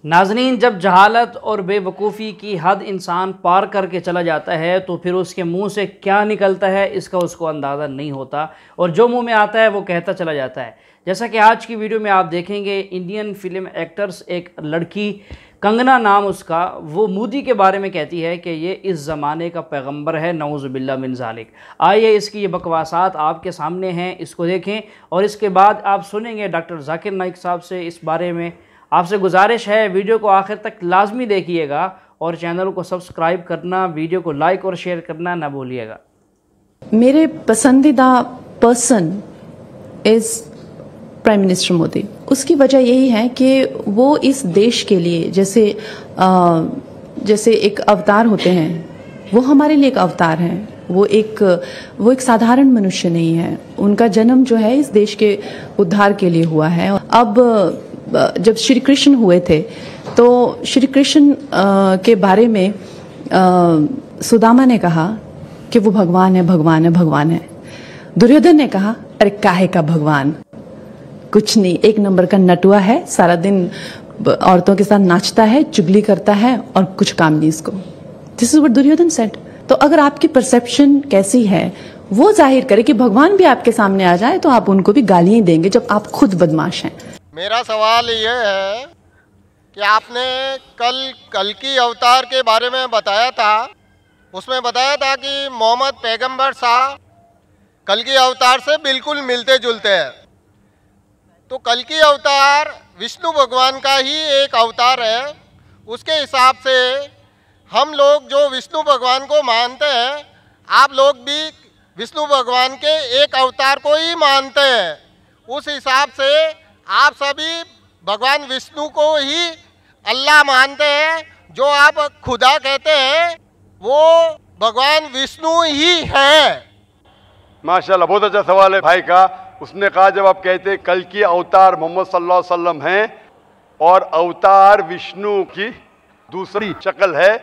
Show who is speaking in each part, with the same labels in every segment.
Speaker 1: नाज़रीन, जब जहालत और बेवकूफ़ी की हद इंसान पार करके चला जाता है तो फिर उसके मुंह से क्या निकलता है इसका उसको अंदाज़ा नहीं होता, और जो मुंह में आता है वो कहता चला जाता है। जैसा कि आज की वीडियो में आप देखेंगे, इंडियन फिल्म एक्टर्स एक लड़की कंगना नाम उसका, वो मोदी के बारे में कहती है कि ये इस ज़माने का पैगंबर है, नऊज़ुबिल्लाह मिन ज़ालिक। आइए इसकी ये बकवासात आपके सामने हैं, इसको देखें और इसके बाद आप सुनेंगे डॉक्टर जाकिर नाइक साहब से इस बारे में। आपसे गुजारिश है वीडियो को आखिर तक लाजमी देखिएगा और चैनल को सब्सक्राइब करना, वीडियो को लाइक और शेयर करना ना भूलिएगा।
Speaker 2: मेरे पसंदीदा person is prime minister Modi. उसकी वजह यही है कि वो इस देश के लिए जैसे एक अवतार होते हैं, वो हमारे लिए एक अवतार हैं। वो एक साधारण मनुष्य नहीं है। उनका जन्म जो है इस देश के उद्धार के लिए हुआ है। अब जब श्री कृष्ण हुए थे तो श्री कृष्ण के बारे में सुदामा ने कहा कि वो भगवान है, भगवान है, भगवान है। दुर्योधन ने कहा अरे काहे का भगवान, कुछ नहीं, एक नंबर का नटुआ है, सारा दिन औरतों के साथ नाचता है, चुगली करता है और कुछ काम नहीं इसको। This is what Duryodhan said. तो अगर आपकी परसेप्शन कैसी है वो जाहिर करे कि भगवान भी आपके सामने आ जाए तो आप उनको भी गालियां देंगे जब आप खुद बदमाश हैं।
Speaker 3: मेरा सवाल ये है कि आपने कल की अवतार के बारे में बताया था, उसमें बताया था कि मोहम्मद पैगंबर साहब कल की अवतार से बिल्कुल मिलते जुलते हैं। तो कल की अवतार विष्णु भगवान का ही एक अवतार है। उसके हिसाब से हम लोग जो विष्णु भगवान को मानते हैं, आप लोग भी विष्णु भगवान के एक अवतार को ही मानते हैं। उस हिसाब से आप सभी भगवान विष्णु को ही अल्लाह मानते हैं। जो आप खुदा कहते हैं वो भगवान विष्णु ही है।
Speaker 4: माशाल्लाह, बहुत अच्छा सवाल है भाई का। उसने कहा जब आप कहते हैं कल की अवतार मोहम्मद सल्लल्लाहु अलैहि वसल्लम हैं और अवतार विष्णु की दूसरी शक्ल है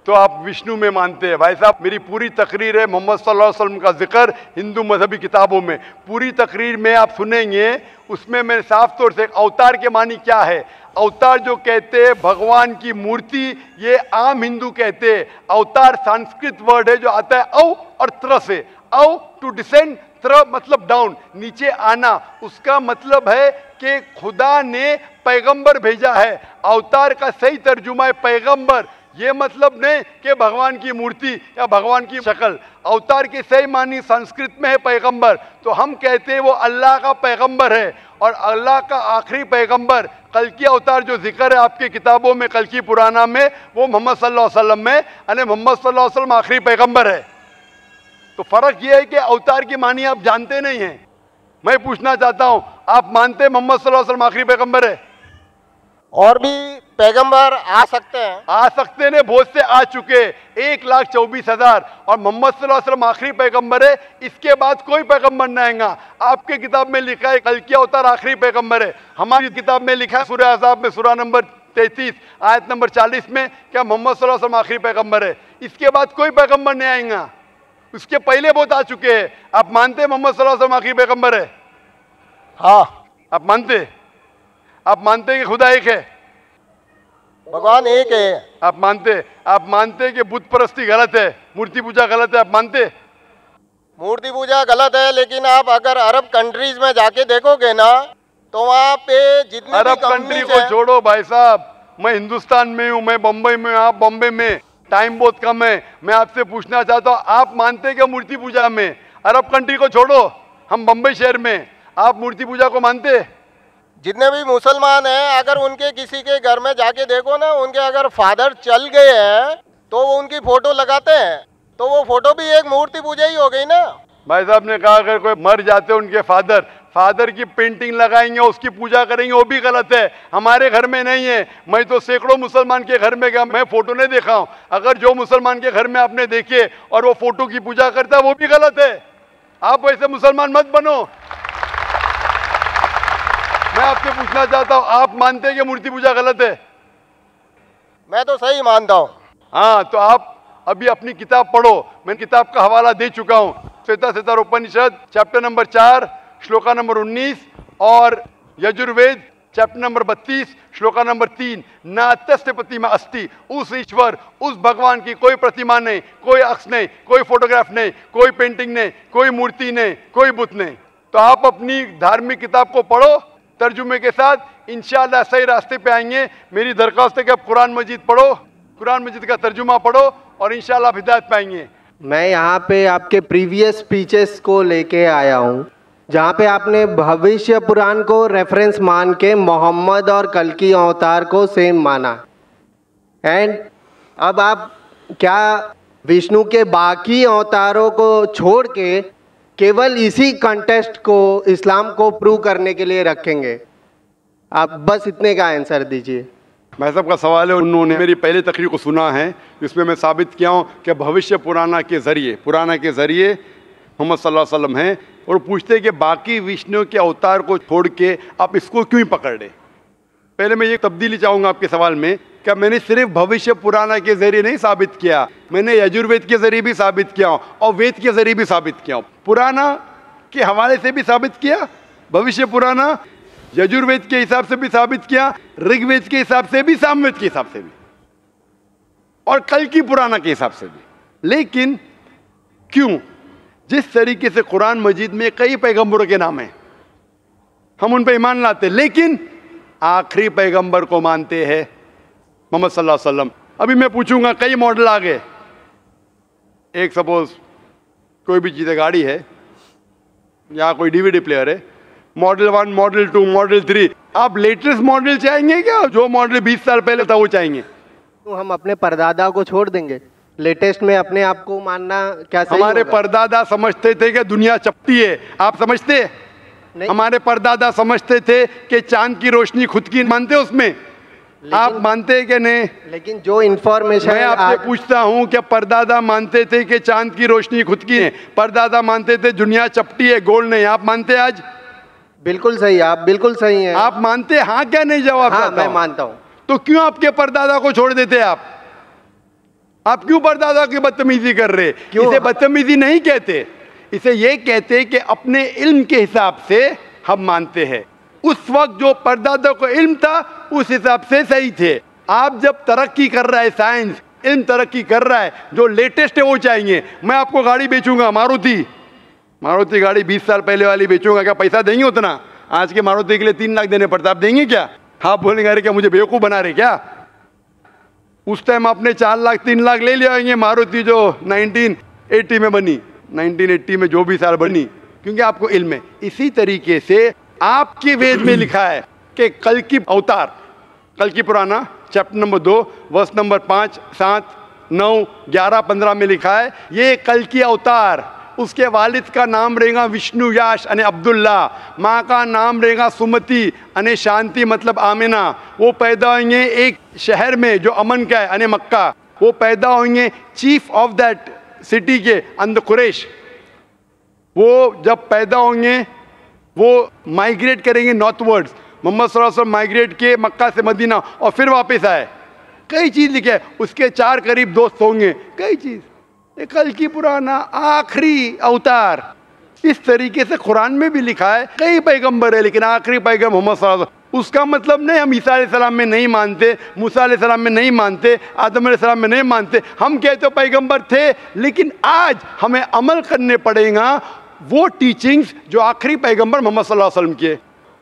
Speaker 4: तो आप विष्णु में मानते हैं। भाई साहब, मेरी पूरी तकरीर है मोहम्मद सल्लल्लाहु अलैहि वसल्लम का जिक्र हिंदू मजहबी किताबों में, पूरी तकरीर में आप सुनेंगे। उसमें मैं साफ तौर से अवतार के मानी क्या है, अवतार जो कहते हैं भगवान की मूर्ति, ये आम हिंदू कहते हैं। अवतार संस्कृत वर्ड है जो आता है अव और त्र से। अव टू डिसेंड, त्र मतलब डाउन, नीचे आना। उसका मतलब है कि खुदा ने पैगंबर भेजा है। अवतार का सही तर्जुमा है पैगंबर। ये मतलब नहीं कि भगवान की मूर्ति या भगवान की शक्ल। अवतार की सही मानी संस्कृत में है पैगंबर। तो हम कहते हैं वो अल्लाह का पैगंबर है और अल्लाह का आखिरी पैगंबर। कल की अवतार जो जिक्र है आपकी किताबों में, कल की पुराना में, वो मोहम्मद सल्लल्लाहु अलैहि वसल्लम में, यानी मोहम्मद सल्लल्लाहु अलैहि वसल्लम आखिरी पैगंबर है। तो फर्क ये है कि अवतार की मानी आप जानते नहीं हैं। मैं पूछना चाहता हूं, आप मानते मोहम्मद सल्लल्लाहु अलैहि वसल्लम आखिरी पैगंबर है?
Speaker 3: और भी पैगंबर आ सकते हैं?
Speaker 4: आ सकते ने, बहुत से आ चुके, 1,24,000, और मोहम्मद सल्लल्लाहु अलैहि वसल्लम आखिरी पैगंबर है। इसके बाद कोई पैगंबर नहीं आएगा। आपके किताब में लिखा है कल की अवतार आखिरी पैगंबर है। हमारी किताब में लिखा है सूरह अहज़ाब में सूरह नंबर 33 आयत नंबर 40 में क्या मोहम्मद सल्लल्लाहु अलैहि वसल्लम आखिरी पैगंबर है। इसके बाद कोई पैगंबर नहीं आएगा। उसके पहले बहुत आ चुके हैं। आप मानते मोहम्मद सल्लल्लाहु अलैहि वसल्लम आखिरी पैगंबर है?
Speaker 3: हाँ,
Speaker 4: आप मानते कि खुदा एक है,
Speaker 3: भगवान एक है?
Speaker 4: आप मानते कि बुत परस्ती गलत है, मूर्ति पूजा गलत है, आप मानते?
Speaker 3: मूर्ति पूजा गलत है, लेकिन आप अगर अरब कंट्रीज में जाके देखोगे ना तो वहाँ पे जितने
Speaker 4: अरब कंट्री को छोड़ो भाई साहब, मैं हिंदुस्तान में हूँ, मैं बम्बई में, आप बॉम्बे में, टाइम बहुत कम है। मैं आपसे पूछना चाहता हूँ, आप मानते क्या मूर्ति पूजा में? अरब कंट्री को छोड़ो, हम बम्बई शहर में, आप मूर्ति पूजा को मानते?
Speaker 3: जितने भी मुसलमान हैं, अगर उनके किसी के घर में जाके देखो ना, उनके अगर फादर चल गए हैं तो वो उनकी फोटो लगाते हैं, तो वो फोटो भी एक मूर्ति पूजा ही हो गई ना।
Speaker 4: भाई साहब ने कहा अगर कोई मर जाते उनके फादर की पेंटिंग लगाएंगे, उसकी पूजा करेंगे, वो भी गलत है। हमारे घर में नहीं है। मैं तो सैकड़ों मुसलमान के घर में गया, मैं फोटो नहीं देखा हूँ। अगर जो मुसलमान के घर में आपने देखे और वो फोटो की पूजा करता है वो भी गलत है। आप वैसे मुसलमान मत बनो। मैं आपसे पूछना चाहता हूँ, आप मानते हैं कि मूर्ति पूजा गलत है?
Speaker 3: मैं तो सही मानता हूँ।
Speaker 4: हाँ, तो आप अभी अपनी किताब पढ़ो, मैं किताब का हवाला दे चुका हूँ। श्वेताश्वेतर उपनिषद चैप्टर नंबर 4 श्लोका नंबर 19 और Yajurveda chapter number 32 shloka number 3, नात्यस्य प्रतिमा अस्ति, उस ईश्वर, उस भगवान की कोई प्रतिमा नहीं, कोई अक्ष नहीं, कोई फोटोग्राफ नहीं, कोई पेंटिंग नहीं, कोई मूर्ति नहीं, कोई बुत नहीं। तो आप अपनी धार्मिक किताब को पढ़ो तर्जुमे के साथ, इंशाअल्लाह सही रास्ते पे आएंगे। मेरी दरख्वास्त है कि आप कुरान मजीद पढ़ो, कुरान मजीद का तर्जुमा पढ़ो और इंशाअल्लाह आप हिदायत पाएंगे।
Speaker 5: मैं यहाँ पे आपके प्रीवियस स्पीचेस को लेके आया हूँ जहाँ पे आपने भविष्य पुराण को रेफरेंस मान के मोहम्मद और कल्कि अवतार को सेम माना, एंड अब आप क्या विष्णु के बाकी अवतारों को छोड़ के केवल इसी कंटेस्ट को इस्लाम को प्रूव करने के लिए रखेंगे? आप बस इतने का आंसर दीजिए।
Speaker 4: भाई साहब का सवाल है, उन्होंने मेरी पहली तकरीर को सुना है, इसमें मैं साबित किया हूँ कि भविष्य पुराना के ज़रिए मोहम्मद सल्लल्लाहु अलैहि वसल्लम हैं, और पूछते हैं कि बाकी विष्णु के अवतार को छोड़ के आप इसको क्यों पकड़ रहे। पहले मैं ये तब्दीली चाहूँगा आपके सवाल में, क्या मैंने सिर्फ भविष्य पुराना के ज़रिए नहीं साबित किया, मैंने यजुर्वेद के ज़रिए भी साबित किया हूँ और वेद के ज़रिए भी साबित किया हूँ। पुराना के हवाले से भी साबित किया, भविष्य पुराना यजुर्वेद के हिसाब से भी साबित किया, ऋग्वेद के हिसाब से भी, सामवेद के हिसाब से भी, और कल्कि पुराना के हिसाब से भी। लेकिन क्यों? जिस तरीके से कुरान मजीद में कई पैगंबरों के नाम हैं, हम उन पर ईमान लाते, लेकिन आखिरी पैगंबर को मानते हैं मोहम्मद सल्लल्लाहु अलैहि वसल्लम। अभी मैं पूछूंगा, कई मॉडल आ गए, एक सपोज कोई भी चीज़, गाड़ी है या कोई डीवीडी प्लेयर है, मॉडल 1, मॉडल 2, मॉडल 3, आप लेटेस्ट मॉडल चाहेंगे क्या? जो मॉडल 20 साल पहले था वो चाहेंगे?
Speaker 5: तो हम अपने परदादा को छोड़ देंगे? लेटेस्ट में अपने आप को मानना क्या सही
Speaker 4: हमारे
Speaker 5: होगा?
Speaker 4: परदादा समझते थे कि दुनिया चपटी है, आप समझते? हमारे परदादा समझते थे कि चांद की रोशनी खुद की, मानते उसमें? आप मानते हैं कि नहीं?
Speaker 5: लेकिन जो इंफॉर्मेशन
Speaker 4: मैं आपसे पूछता हूं कि परदादा मानते थे कि चांद की रोशनी खुद की है, परदादा मानते थे दुनिया चपटी है, गोल नहीं, आप मानते? आज
Speaker 5: बिल्कुल सही, आप बिल्कुल सही हैं।
Speaker 4: आप मानते? हाँ क्या नहीं? जवाब।
Speaker 5: हाँ, मैं मानता हूँ।
Speaker 4: तो क्यों आपके परदादा को छोड़ देते? आप क्यों परदादा की बदतमीजी कर रहे? इसे बदतमीजी नहीं कहते, इसे ये कहते कि अपने इल्म के हिसाब से हम मानते हैं। उस वक्त जो परदादा को इल्म था उस हिसाब से सही थे। आप जब तरक्की कर रहा है, साइंस इल्म तरक्की कर रहा है, जो लेटेस्ट है वो चाहिए। मैं आपको गाड़ी बेचूंगा, मारुति गाड़ी 20 साल पहले वाली बेचूंगा, क्या पैसा देंगे उतना? आज के मारुति के लिए 3 लाख देने पड़ता, आप देंगे क्या? आप बोलेंगे अरे क्या मुझे बेवकूफ़ बना रहे क्या? उस टाइम आपने 4 लाख 3 लाख ले लिया मारुति जो 1980 में बनी, 1980 में जो भी साल बनी, क्योंकि आपको इल्म है। इसी तरीके से आपके वेद में लिखा है कि कल्कि अवतार, कल्कि पुराना चैप्टर नंबर 2 वर्स नंबर 5, 7, 9, 11, 15 में लिखा है ये कल्कि अवतार, उसके वालिद का नाम रहेगा विष्णु याश अने अब्दुल्ला, माँ का नाम रहेगा सुमति अने शांति मतलब आमिना। वो पैदा होंगे एक शहर में जो अमन का है अने मक्का, वो पैदा होंगे चीफ ऑफ दैट सिटी के अंदर कुरैश। वो जब पैदा होंगे वो माइग्रेट करेंगे नॉर्थवर्ड्स, मोहम्मद सल्लल्लाहु अलैहि वसल्लम माइग्रेट किए मक्का से मदीना और फिर वापस आए। कई चीज़ लिखे है, उसके 4 करीब दोस्त होंगे, कई चीज़। कल्कि पुराना आखिरी अवतार, इस तरीके से कुरान में भी लिखा है। कई पैगंबर है लेकिन आखिरी पैगंबर मोहम्मद सल्लल्लाहु अलैहि वसल्लम। उसका मतलब नहीं हम ईसा अलैहिस्सलाम में नहीं मानते, मूसा अलैहिस्सलाम में नहीं मानते, आदम अलैहिस्सलाम में नहीं मानते। हम कहते पैगंबर थे, लेकिन आज हमें अमल करने पड़ेगा वो टीचिंग्स जो आखिरी पैगंबर मोहम्मद सल्लल्लाहु अलैहि वसल्लम के।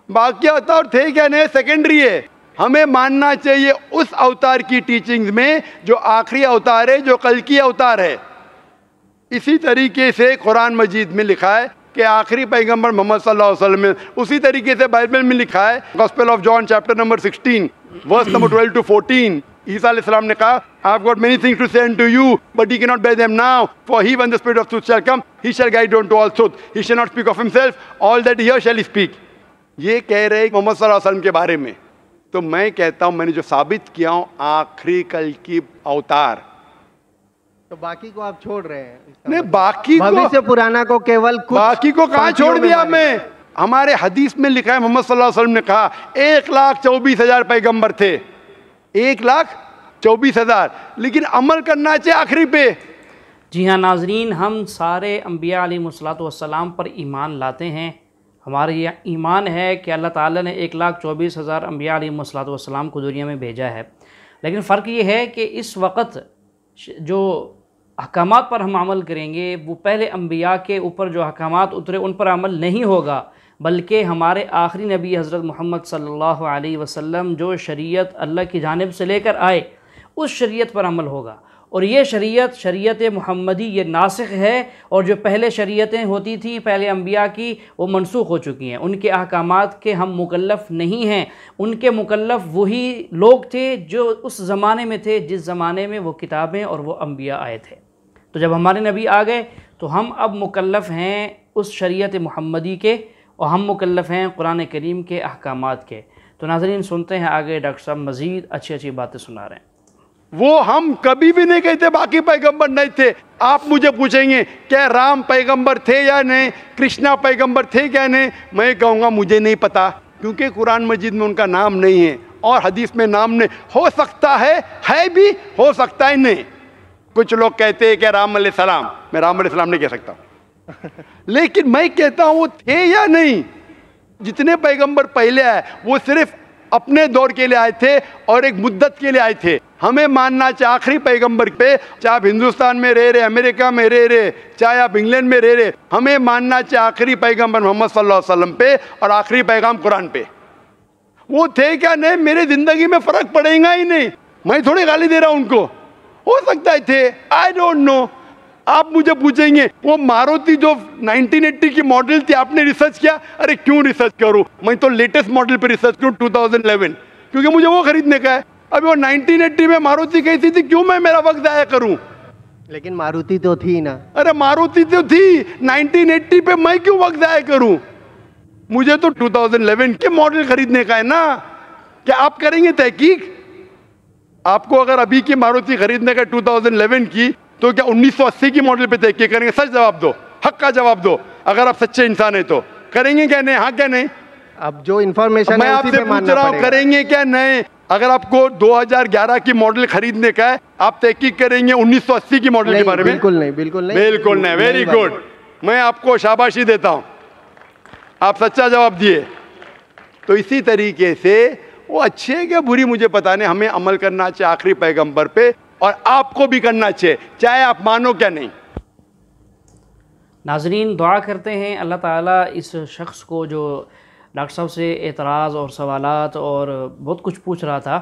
Speaker 4: बाकी अवतार थे क्या नहीं, सेकेंडरी है। हमें मानना चाहिए उस अवतार की टीचिंग्स में जो आखिरी अवतार है, जो कल्कि अवतार है। इसी तरीके से कुरान मजीद में लिखा है कि आखिरी पैगंबर मोहम्मद सल्लल्लाहु अलैहि वसल्लम है। उसी तरीके से बाइबल में लिखा है, Gospel of John chapter number 16 verse number 12 to 14, Isa अलैहिस्सलाम ने कहा I have got many things to say unto you but he can not bear them now, for he when the spirit of truth shall come he shall guide you to all truth, he shall not speak of himself, all that he hear shall speak. ये कह रहे मोहम्मद सल्लल्लाहु अलैहि वसल्लम के बारे में। तो मैं कहता हूँ, मैंने जो साबित किया हूँ आखिरी कल्कि अवतार,
Speaker 5: तो बाकी को आप छोड़ रहे हैं?
Speaker 4: नहीं, बाकी को,
Speaker 5: भविष्य पुराना को केवल कुछ
Speaker 4: बाकी को कहाँ छोड़ दिया मैं? हमारे हदीस में लिखा है मोहम्मद सल्लल्लाहु अलैहि वसल्लम ने कहा 1,24,000 पैगंबर थे, 1,24,000, लेकिन अमल करना चाहिए आखिरी पे।
Speaker 1: जी हाँ नाजरीन, हम सारे अम्बिया अलैहिमुस्सलातु वस्सलाम पर ईमान लाते हैं, हमारा ये ईमान है कि अल्लाह ताला ने 1,24,000 अम्बिया अलैहिस्सलाम को दुनिया में भेजा है। लेकिन फ़र्क ये है कि इस वक्त जो अहकामात पर हम अमल करेंगे वो पहले अम्बिया के ऊपर जो अहकामात उतरे उन पर अमल नहीं होगा, बल्कि हमारे आखिरी नबी हज़रत मोहम्मद सल्लल्लाहु अलैहि वसल्लम जो शरीयत अल्लाह की जानिब से लेकर आए उस शरीयत पर अमल होगा। और ये शरीयत मुहम्मदी ये नासिख है, और जो पहले शरीयतें होती थी पहले अम्बिया की वो मनसूख हो चुकी हैं। उनके अहकामात के हम मुकल्लफ़ नहीं हैं, उनके मुकल्लफ़ वही लोग थे जो उस ज़माने में थे जिस ज़माने में वो किताबें और वो अम्बिया आए थे। तो जब हमारे नबी आ गए तो हम अब मुकल्लफ़ हैं उस शरीयत मुहम्मदी के, और हम मुकल्लफ़ हैं कुरान करीम के अहकामात के। तो नाज़रीन सुनते हैं आगे डॉक्टर साहब मज़ीद अच्छी अच्छी बातें सुना रहे हैं।
Speaker 4: वो हम कभी भी नहीं कहते बाकी पैगंबर नहीं थे। आप मुझे पूछेंगे क्या राम पैगंबर थे या नहीं, कृष्णा पैगंबर थे क्या नहीं, मैं कहूँगा मुझे नहीं पता, क्योंकि कुरान मजीद में उनका नाम नहीं है और हदीस में नाम नहीं। हो सकता है भी, हो सकता है नहीं। कुछ लोग कहते हैं कि राम अलैहिस्सलाम, मैं राम अलैहिस्सलाम नहीं कह सकता लेकिन मैं कहता हूँ वो थे या नहीं। जितने पैगंबर पहले आए वो सिर्फ अपने दौर के लिए आए थे और एक मुद्दत के लिए आए थे। हमें मानना चाहिए आखिरी पैगंबर पे, चाहे आप हिंदुस्तान में रह रहे, अमेरिका में रह रहे, चाहे आप इंग्लैंड में रह रहे, हमें मानना चाहिए आखिरी पैगंबर मोहम्मद सल्लल्लाहु अलैहि वसल्लम पे और आखिरी पैगाम कुरान पे। वो थे क्या नहीं, मेरी जिंदगी में फर्क पड़ेगा ही नहीं। मैं थोड़ी गाली दे रहा हूं उनको, हो सकता है थे, आई डोंट नो। आप मुझे पूछेंगे वो मारुति जो 1980 की मॉडल थी आपने रिसर्च किया? अरे क्यों रिसर्च करूं, मैं तो लेटेस्ट मॉडल पे रिसर्च करूं 2011, क्योंकि मुझे वो खरीदने का है। अभी वो 1980 में मारुति कैसी थी, क्यों मैं मेरा वक्त जाया करूं?
Speaker 5: लेकिन मारुति तो थी ना।
Speaker 4: अरे मारुति तो थी 1980 पे, मैं क्यों वक्त जाया करूं? मुझे तो 2011 के मॉडल खरीदने का है ना। क्या आप करेंगे तहकीक? आपको अगर अभी की मारुति खरीदने का 2011 की, तो क्या 1980 की मॉडल पे तहकीक करेंगे? सच जवाब दो, हक का जवाब दो। अगर आप सच्चे इंसान है तो करेंगे क्या नहीं? हाँ क्या नहीं?
Speaker 5: अब जो इंफॉर्मेशन
Speaker 4: मैं आपसे पूछ रहा हूँ करेंगे क्या नहीं? अगर आपको 2011 की मॉडल खरीदने का है, आप तहकीक करेंगे 1980 की मॉडल के बारे में?
Speaker 5: बिल्कुल नहीं, बिल्कुल नहीं,
Speaker 4: बिल्कुल नहीं। वेरी गुड, मैं आपको शाबाशी देता हूं, आप सच्चा जवाब दिए। तो इसी तरीके से वो अच्छे है क्या बुरी मुझे पता नहीं, हमें अमल करना चाहिए आखिरी पैगंबर पे, और आपको भी करना चाहिए चाहे आप मानो क्या नहीं।
Speaker 1: नाजरीन दुआ करते हैं अल्लाह ताला इस शख्स को जो डॉक्टर साहब से एतराज़ और सवालात और बहुत कुछ पूछ रहा था,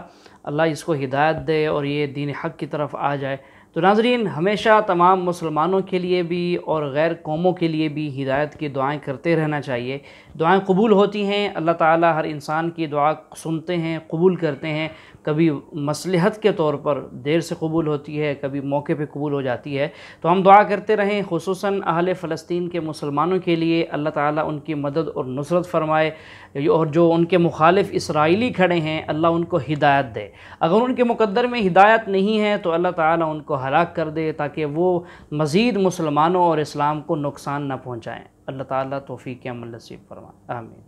Speaker 1: अल्लाह इसको हिदायत दे और ये दीन हक़ की तरफ आ जाए। तो नाजरीन हमेशा तमाम मुसलमानों के लिए भी और गैर कौमों के लिए भी हिदायत की दुआएं करते रहना चाहिए। दुआएं कबूल होती हैं, अल्लाह ताला हर इंसान की दुआ सुनते हैं, कबूल करते हैं। कभी मसलहत के तौर पर देर से कबूल होती है, कभी मौके पे कबूल हो जाती है। तो हम दुआ करते रहें खुसूसन अहले फ़लस्तीन के मुसलमानों के लिए, अल्लाह ताला उनकी मदद और नुसरत फ़रमाए, और जो उनके मुखालिफ इसराइली खड़े हैं अल्लाह उनको हिदायत दे। अगर उनके मुक़द्दर में हिदायत नहीं है तो अल्लाह ताला उनको हलाक कर दे, ताकि वो मज़ीद मुसलमानों और इस्लाम को नुकसान न पहुँचाएँ। अल्लाह ताला तौफ़ीक़ अमल नसीब फरमाए, आमीन।